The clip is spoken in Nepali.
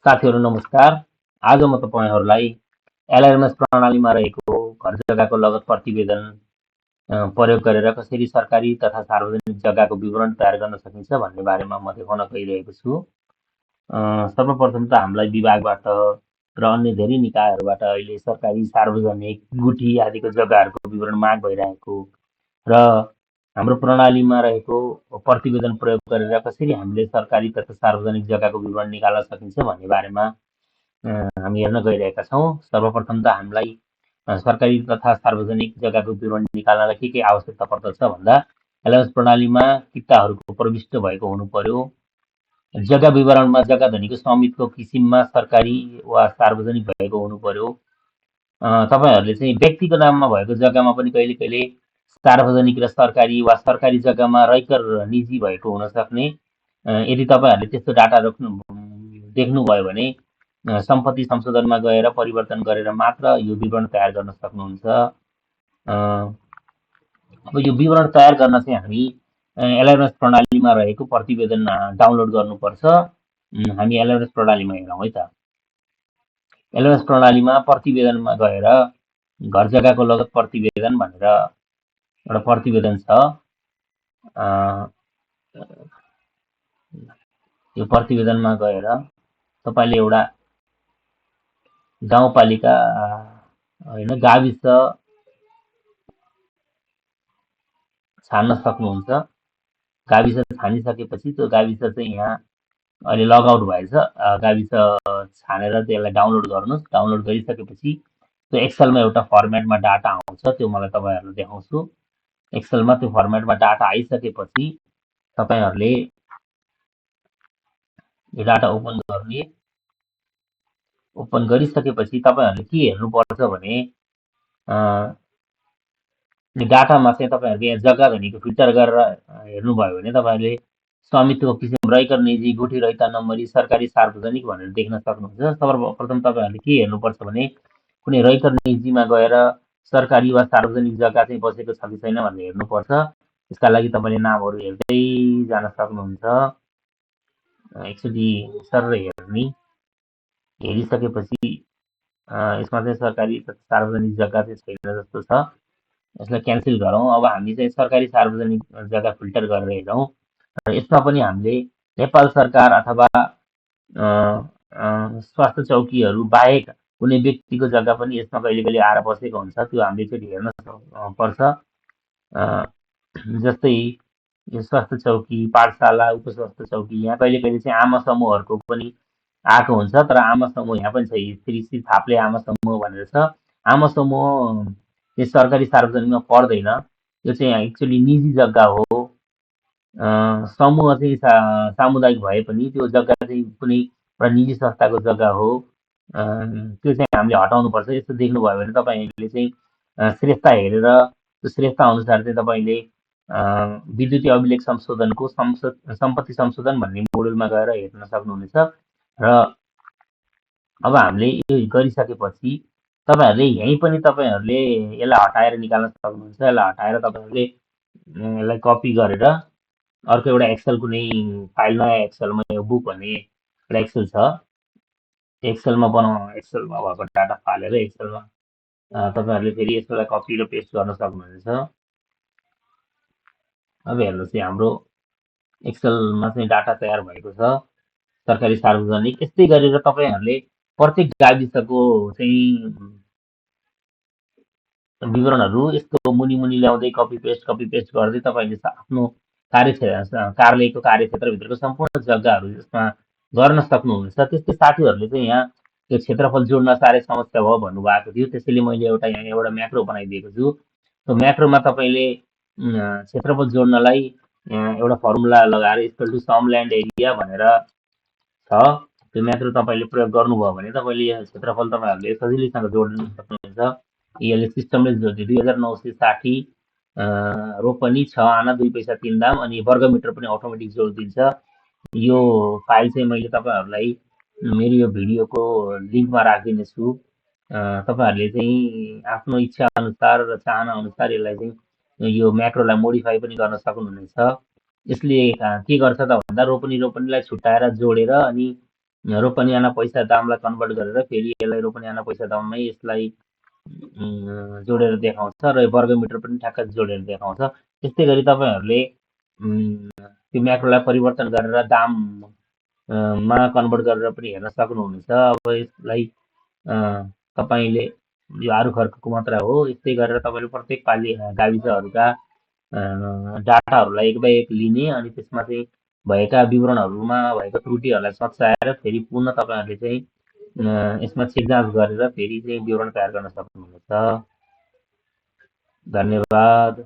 साथीहरू नमस्कार। आज म तपाईँहरूलाई एलआरएमएस प्रणालीमा रहेको घर जग्गाको लगत प्रतिवेदन प्रयोग गरेर कसरी सरकारी तथा सार्वजनिक जग्गाको विवरण तयार गर्न सकिन्छ भन्ने बारेमा म देखाउन गइरहेको छु। सर्वप्रथम त हामीलाई विभागबाट र अन्य धेरै निकायहरूबाट अहिले सरकारी, सार्वजनिक, गुठी आदिको जग्गाहरूको विवरण माग भइरहेको र हाम्रो प्रणालीमा रहेको प्रतिवेदन प्रयोग गरेर कसरी हामीले सरकारी तथा सार्वजनिक जग्गाको विवरण निकाल्न सकिन्छ भन्ने बारेमा हामी हेर्न गइरहेका छौँ। सर्वप्रथम त हामीलाई सरकारी तथा सार्वजनिक जग्गाको विवरण निकाल्नलाई के आवश्यकता पर्दछ भन्दा एलएमएस प्रणालीमा किताहरूको प्रविष्ट भएको हुनु पर्यो। जग्गा विवरणमा जग्गा धनीको स्वामित्वको किसिममा सरकारी वा सार्वजनिक भएको हुनु पर्यो। तपाईँहरूले चाहिँ व्यक्तिको नाममा भएको जग्गामा पनि कहिले कहिले सार्वजनिक र सरकारी वा सरकारी जग्गामा रैकर निजी भएको हुन सक्ने। यदि तपाईँहरूले त्यस्तो डाटा देख्नुभयो भने सम्पत्ति संशोधनमा गएर परिवर्तन गरेर मात्र यो विवरण तयार गर्न सक्नुहुन्छ। अब यो विवरण तयार गर्न चाहिँ हामी एलआरएमएस प्रणालीमा रहेको प्रतिवेदन डाउनलोड गर्नुपर्छ। हामी एलआरएमएस प्रणालीमा हेरौँ है त। एलआरएमएस प्रणालीमा प्रतिवेदनमा गएर घर जग्गाको लगत प्रतिवेदन भनेर एउटा प्रतिवेदन छ। यो प्रतिवेदनमा गएर तपाईँले एउटा गाउँपालिका होइन गाविस छान्न सक्नुहुन्छ। गाविस छानिसकेपछि त्यो गाविस चाहिँ यहाँ अहिले लगआउट भएछ। गाविस छानेर त्यसलाई डाउनलोड गर्नुहोस्। डाउनलोड गरिसकेपछि त्यो एक्सेलमा एउटा फर्मेटमा डाटा आउँछ, त्यो मलाई तपाईँहरूलाई देखाउँछु। एक्सेलमा त्यो फर्मेटमा डाटा आइसकेपछि तपाईँहरूले यो डाटा ओपन गर्ने। ओपन गरिसकेपछि तपाईँहरूले के हेर्नुपर्छ भने डाटामा चाहिँ तपाईँहरूले यहाँ जग्गा धनीको फिल्टर गरेर हेर्नुभयो भने तपाईँहरूले स्वामित्वको किसिम रैकर निजी, गुठी रैता नम्बरी, सरकारी, सार्वजनिक भनेर देख्न सक्नुहुन्छ। सर्वप्रथम तपाईँहरूले के हेर्नुपर्छ भने कुनै रैकर निजीमा गएर सरकारी वा सार्वजनिक जग्गा चाहिँ बसेको छ कि छैन भनेर हेर्नुपर्छ। त्यसका लागि तपाईँले नामहरू हेर्दै जान सक्नुहुन्छ। एकचोटि सर हेर्ने, हेरिसकेपछि यसमा चाहिँ सरकारी तथा सार्वजनिक जग्गा चाहिँ छैन जस्तो छ। यसलाई क्यान्सल गरौँ। अब हामी चाहिँ सरकारी सार्वजनिक जग्गा फिल्टर गरेर हेरौँ र यसमा पनि हामीले नेपाल सरकार अथवा स्वास्थ्य चौकीहरू बाहेक कुनै व्यक्तिको जग्गा पनि यसमा कहिले कहिले आएर बसेको हुन्छ, त्यो हामीले एकचोटि हेर्न पर्छ। जस्तै यो स्वास्थ्य चौकी, पाठशाला, उपस्वास्थ्य चौकी, यहाँ कहिले कहिले चाहिँ आमा समूहहरूको पनि आएको हुन्छ, तर आमा समूह यहाँ पनि छ, श्री थाप्ले आमा समूह भनेर छ। आमा समूह त्यो सरकारी सार्वजनिकमा पर्दैन, त्यो चाहिँ एक्चुअली निजी जग्गा हो। समूह चाहिँ सामुदायिक भए पनि त्यो जग्गा चाहिँ कुनै एउटा निजी संस्थाको जग्गा हो। त्यो चाहिँ हामीले हटाउनुपर्छ। यस्तो देख्नुभयो भने तपाईँले चाहिँ श्रेष्ठता हेरेर त्यो श्रेष्ठता अनुसार चाहिँ तपाईँले विद्युतीय अभिलेख संशोधनको सम्पत्ति संशोधन भन्ने मोडुलमा गएर हेर्न सक्नुहुनेछ। र अब हामीले यो गरिसकेपछि तपाईँहरूले यहीँ पनि तपाईँहरूले यसलाई हटाएर निकाल्न सक्नुहुन्छ। यसलाई हटाएर तपाईँहरूले यसलाई कपी गरेर अर्को एउटा एक्सेल कुनै फाइल, नयाँ एक्सेलमा यो बुक भन्ने एउटा एक्सेल छ, एक्सेलमा बनाउनु, एक्सेलमा भएको डाटा फालेर एक्सेलमा तपाईँहरूले फेरि यसलाई कपी र पेस्ट गर्न सक्नुहुनेछ। अब हेर्नुहोस्, हाम्रो एक्सेलमा चाहिँ डाटा तयार भएको छ, सरकारी सार्वजनिक। यस्तै गरेर तपाईँहरूले प्रत्येक गाविसको चाहिँ विवरणहरू यस्तो मुनि मुनि ल्याउँदै कपी पेस्ट गर्दै तपाईँले आफ्नो कार्यालयको कार्यक्षेत्रभित्रको सम्पूर्ण जग्गाहरू यसमा गर्न सक्नुहुन्छ। त्यस्तै साथीहरूले चाहिँ यहाँ त्यो क्षेत्रफल जोड्न साह्रै समस्या भयो भन्नुभएको थियो, त्यसैले मैले यहाँ एउटा म्याक्रो बनाइदिएको छु। त्यो म्याक्रोमा तपाईँले क्षेत्रफल जोड्नलाई एउटा फर्मुला लगाएर equal to sum land area भनेर छ, त्यो म्याक्रो तपाईँले प्रयोग गर्नुभयो भने तपाईँले यो क्षेत्रफल तपाईँहरूले सजिलैसँग जोड्न सक्नुहुन्छ। यसले सिस्टमले जोड्यो 2960 रोपनी 6 आना 2 पैसा 3 दाम, अनि वर्गमिटर पनि अटोमेटिक जोडिदिन्छ। यो फाइल चाहिँ मैले तपाईँहरूलाई मेरो यो भिडियोको लिङ्कमा राखिदिनेछु। तपाईँहरूले चाहिँ आफ्नो इच्छा अनुसार र चाहना अनुसार यसलाई चाहिँ यो म्याक्रोलाई मोडिफाई पनि गर्न सक्नुहुनेछ। यसले के गर्छ त भन्दा रोपनीलाई छुट्याएर जोडेर अनि रोपनी आना पैसा दामलाई कन्भर्ट गरेर फेरि यसलाई रोपनी आना पैसा दाममै यसलाई जोडेर देखाउँछ र यो वर्ग मिटर पनि ठ्याक्क जोडेर देखाउँछ। त्यस्तै गरी तपाईँहरूले त्यो म्याक्रोलाई परिवर्तन गरेर दाम मा कन्भर्ट गरेर पनि हेर्न सक्नुहुनेछ। अब यसलाई तपाईँले यो आरु खर्कको मात्रा हो, यस्तै गरेर तपाईँले प्रत्येक पालि गाविसहरूका डाटाहरूलाई एक बाई एक लिने अनि त्यसमा चाहिँ भएका विवरणहरूमा भएका त्रुटिहरूलाई सच्याएर फेरि पुनः तपाईँहरूले चाहिँ यसमा जाँच गरेर फेरि चाहिँ विवरण तयार गर्न सक्नुहुनेछ। धन्यवाद।